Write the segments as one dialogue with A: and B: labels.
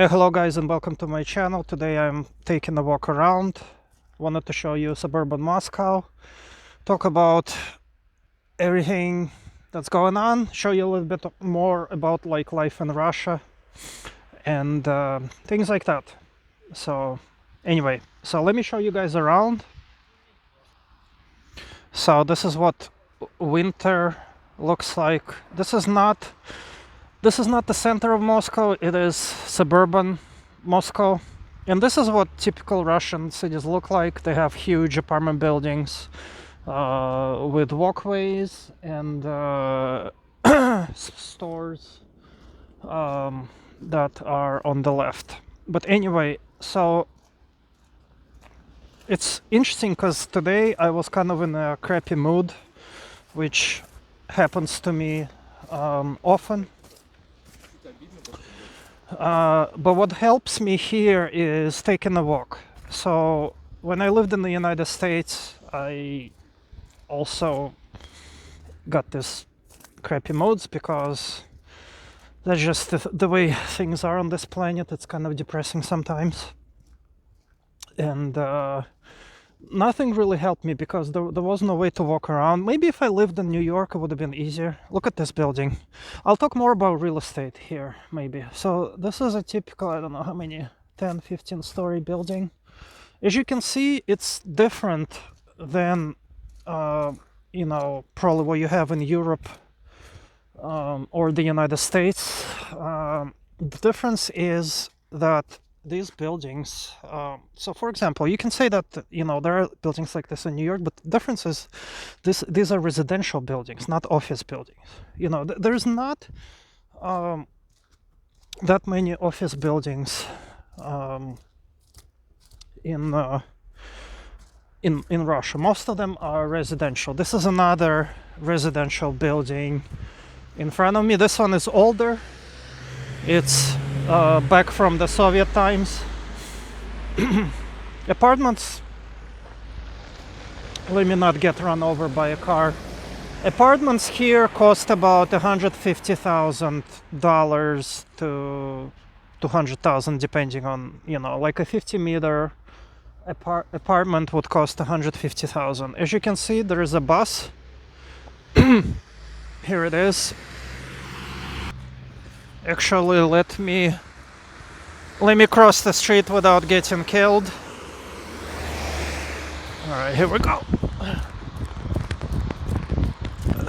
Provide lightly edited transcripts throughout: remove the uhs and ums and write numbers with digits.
A: Hello guys and welcome to my channel. Today I'm taking a walk around. Wanted to show you suburban Moscow, talk about everything that's going on, show you a little bit more about like life in Russia and things like that. So anyway, so let me show you guys around. So this is what winter looks like. This is not the center of Moscow, it is suburban Moscow. And this is what typical Russian cities look like. They have huge apartment buildings with walkways and stores that are on the left. But anyway, so it's interesting because today I was kind of in a crappy mood, which happens to me often. But what helps me here is taking a walk. So when I lived in the United States, I also got this crappy moods because that's just the way things are on this planet. It's kind of depressing sometimes. And nothing really helped me because there was no way to walk around. Maybe if I lived in New York, it would have been easier. Look at this building. I'll talk more about real estate here, maybe. So this is a typical, I don't know how many, 10, 15 story building. As you can see, it's different than, probably what you have in Europe or the United States. The difference is that these buildings, so for example, you can say that there are buildings like this in New York, but the difference is these are residential buildings, not office buildings. There's not that many office buildings in Russia. Most of them are residential. This is another residential building in front of me. This one is older. It's back from the Soviet times. Apartments, let me not get run over by a car. Apartments here cost about $150,000 to $200,000 depending on, like a 50-meter apartment would cost $150,000. As you can see, there is a bus. Here it is. Actually, let me cross the street without getting killed. All right, here we go.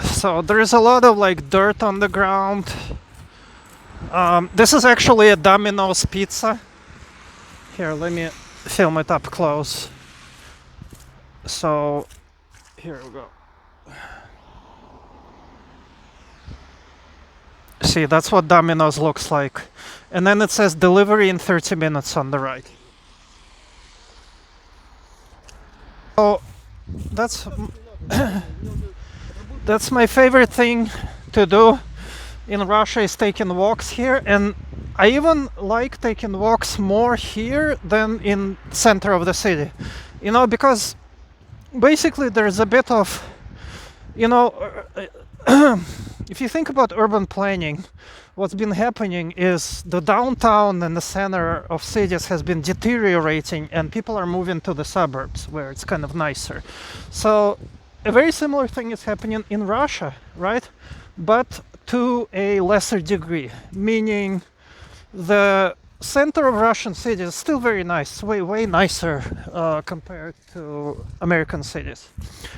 A: So there is a lot of like dirt on the ground. This is actually a Domino's pizza. Here, let me film it up close. So here we go. See, that's what Domino's looks like. And then it says delivery in 30 minutes on the right. So that's that's my favorite thing to do in Russia, is taking walks here. And I even like taking walks more here than in center of the city. Because basically there's a bit of, if you think about urban planning, what's been happening is the downtown and the center of cities has been deteriorating and people are moving to the suburbs where it's kind of nicer. So a very similar thing is happening in Russia, right? But to a lesser degree, meaning the center of Russian cities is still very nice, way nicer compared to American cities.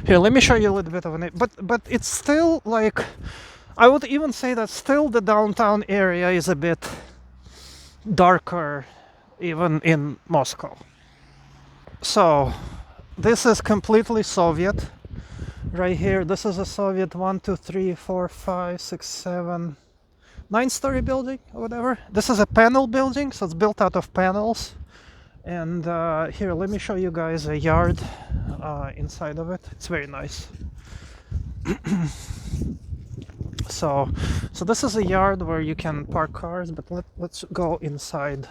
A: Here, let me show you a little bit of it. But it's still like, I would even say that still the downtown area is a bit darker, even in Moscow. So this is completely Soviet. Right here, this is a Soviet 1, 2, 3, 4, 5, 6, 7, 9-story building or whatever. This is a panel building, so it's built out of panels. And here, let me show you guys a yard inside of it. It's very nice. So this is a yard where you can park cars, but let's go inside.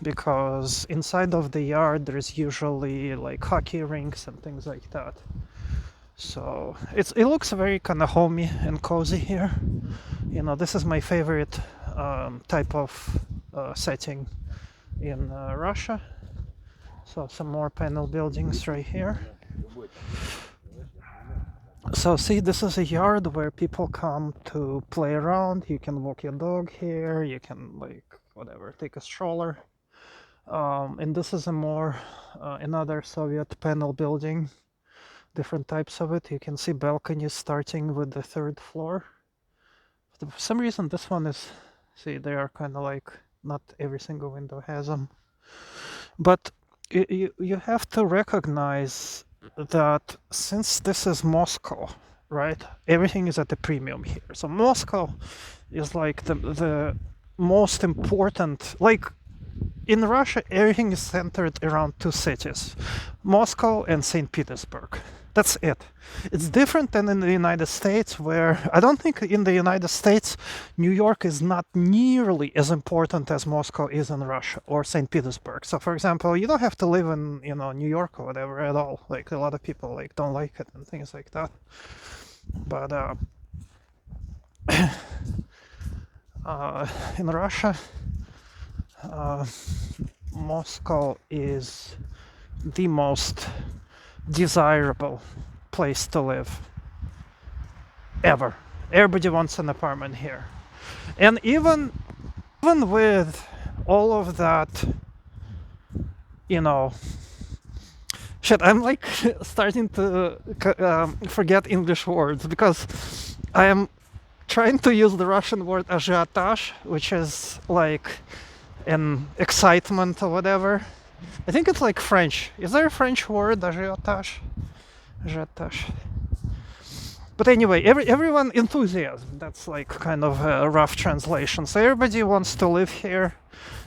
A: Because inside of the yard there's usually like hockey rinks and things like that. So it looks very kind of homey and cozy here. This is my favorite type of setting in Russia. So some more panel buildings right here. So see, this is a yard where people come to play around. You can walk your dog here, you can like whatever, take a stroller. And this is a more another Soviet panel building, different types of it. You can see balconies starting with the third floor. For some reason this one is, see, they are kind of like, not every single window has them. But you have to recognize that since this is Moscow, right, everything is at a premium here. So Moscow is like the most important, like in Russia, everything is centered around two cities, Moscow and St. Petersburg. That's it. It's different than in the United States, where I don't think in the United States, New York is not nearly as important as Moscow is in Russia or St. Petersburg. So, for example, you don't have to live in, New York or whatever at all. Like a lot of people like don't like it and things like that. But in Russia, Moscow is the most desirable place to live ever. Everybody wants an apartment here. And even with all of that, shit, I'm like starting to forget English words because I am trying to use the Russian word ажиотаж, which is like an excitement or whatever. I think it's like French. Is there a French word, agiotage? Agiotage. But anyway, everyone, enthusiasm. That's like kind of a rough translation. So everybody wants to live here.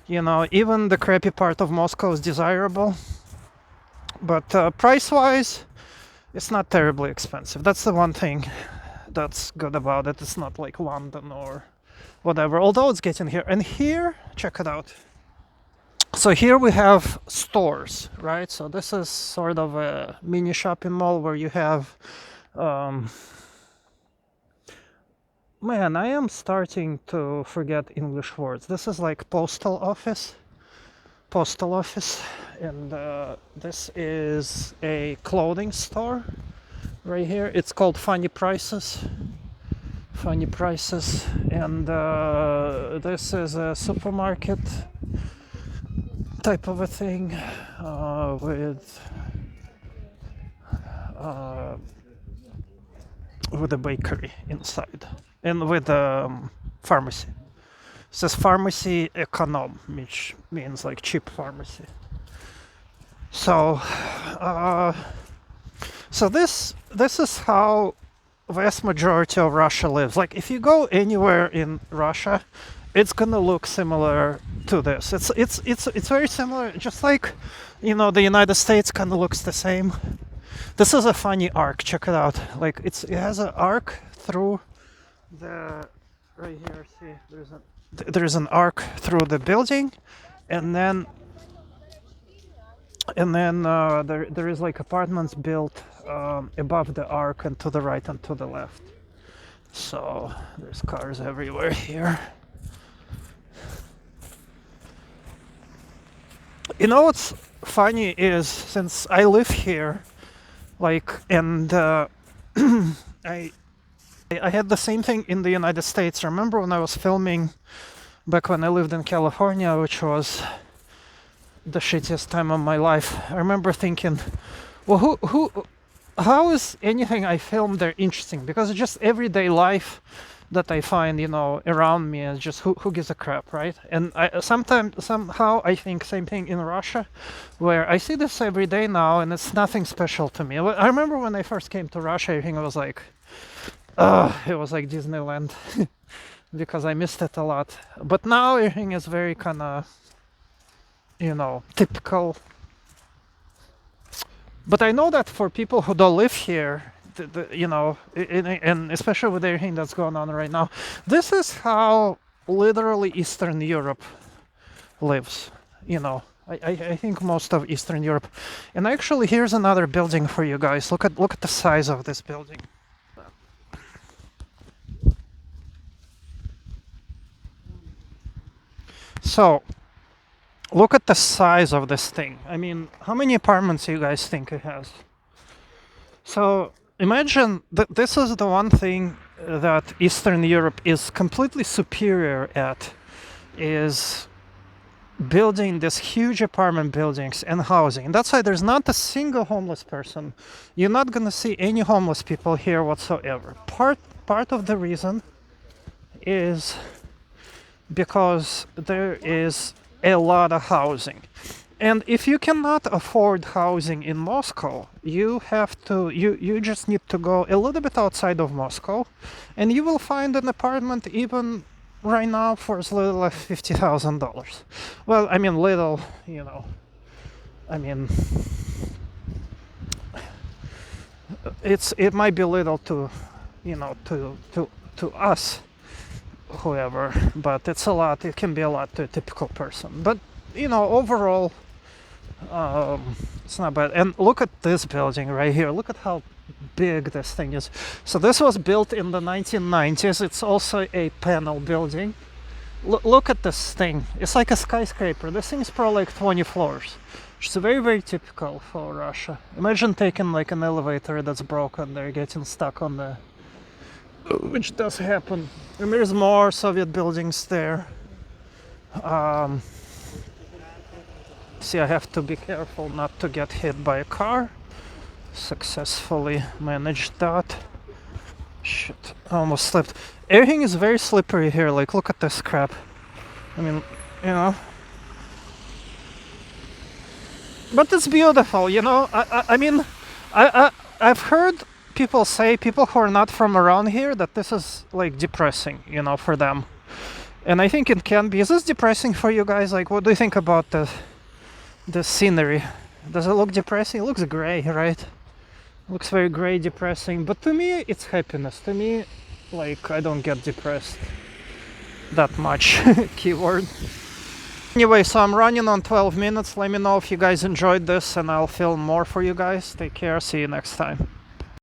A: Even the crappy part of Moscow is desirable. But price-wise, it's not terribly expensive. That's the one thing that's good about it. It's not like London or whatever. Although it's getting here. And here, check it out. So here we have stores, right? So this is sort of a mini shopping mall where you have, man, I am starting to forget English words. This is like postal office, and this is a clothing store right here. It's called Funny Prices, and this is a supermarket type of a thing with a bakery inside and with a pharmacy. It says pharmacy econom, which means like cheap pharmacy. So this is how vast majority of Russia lives. Like if you go anywhere in Russia, it's gonna look similar to this. It's very similar, just like the United States kind of looks the same. This is a funny arc. Check it out. Like it has an arc through the right here. See, there's an arc through the building, and then there is like apartments built above the arc and to the right and to the left. So there's cars everywhere here. What's funny is, since I live here, and I had the same thing in the United States. I remember when I was filming back when I lived in California, which was the shittiest time of my life. I remember thinking, well, how is anything I filmed there interesting? Because it's just everyday life that I find, around me, is just who gives a crap, right? And somehow I think same thing in Russia, where I see this every day now, and it's nothing special to me. I remember when I first came to Russia, everything was like, it was like Disneyland, because I missed it a lot. But now everything is very kind of, typical. But I know that for people who don't live here, and especially with everything that's going on right now, this is how literally Eastern Europe lives. I think most of Eastern Europe. And actually, here's another building for you guys. Look at the size of this building. So look at the size of this thing. I mean, how many apartments do you guys think it has? So imagine that this is the one thing that Eastern Europe is completely superior at, is building these huge apartment buildings and housing. And that's why there's not a single homeless person. You're not gonna see any homeless people here whatsoever. Part of the reason is because there is a lot of housing. And if you cannot afford housing in Moscow, you just need to go a little bit outside of Moscow, and you will find an apartment even right now for as little as $50,000. Well, I mean little, I mean it might be little to to us, whoever, but it's a lot. It can be a lot to a typical person. But overall, it's not bad. And look at this building right here. Look at how big this thing is. So this was built in the 1990s. It's also a panel building. Look at this thing. It's like a skyscraper. This thing is probably like 20 floors, which is very, very typical for Russia. Imagine taking like an elevator that's broken. They're getting stuck on the... which does happen. And there's more Soviet buildings there. See, I have to be careful not to get hit by a car. Successfully managed that. Shit, I almost slipped. Everything is very slippery here. Like, look at this crap. I mean, but it's beautiful, I mean, I've heard people say, people who are not from around here, that this is like depressing, for them. And I think it can be. Is this depressing for you guys? Like, what do you think about the scenery? Does it look depressing? It looks gray, right? It looks very gray, depressing. But to me, it's happiness. To me, like, I don't get depressed that much. Keyword. Anyway, so I'm running on 12 minutes. Let me know if you guys enjoyed this, and I'll film more for you guys. Take care. See you next time.